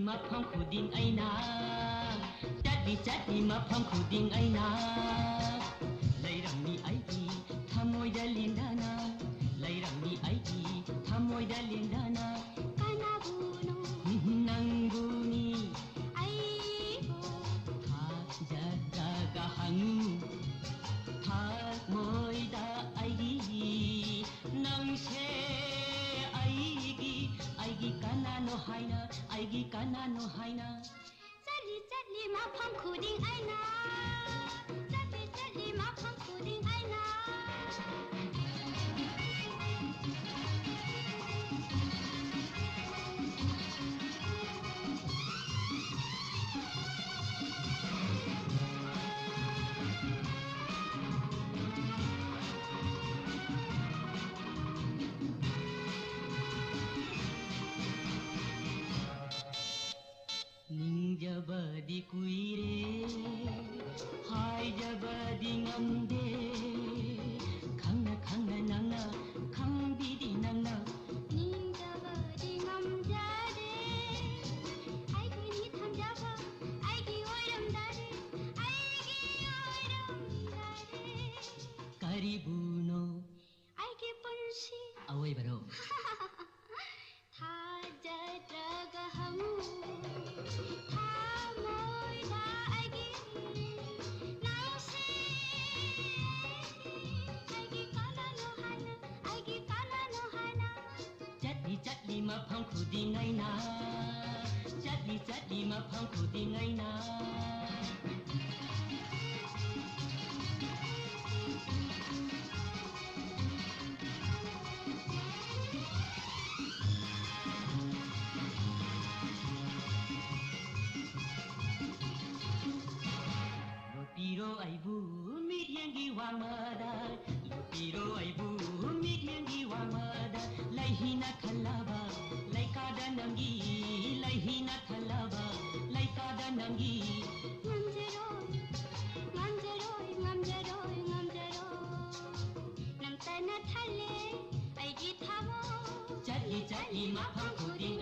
mafam khuding aina chati mafam khuding aina leiramni aigi thamoida lindana leiramni aigi thamoida lindana kanabuno nanguni aibo jaga hangu thamoida aigi nangse aigi kanano haina chali mafam khuding aina chali mafam khuding aina ningjabadi kuire haijabadi ngamde khangna nangna khangbidi nangna ningjabadi ngamjade aigi ni thamjaba aigi oiramdare karibuno aigi punsi awai baro thajatraga hamu thamoida aigi nangse aigi kanano hana chati mafam khuding aina chati mafam khuding aina Piro aibu midyangi wamada Piro aibu midyangi wamada Laihina khalaba laikada nangi Laihina khalaba laikada nangi ngamjaroi nang tana thale aigi thamo chati mafam khuding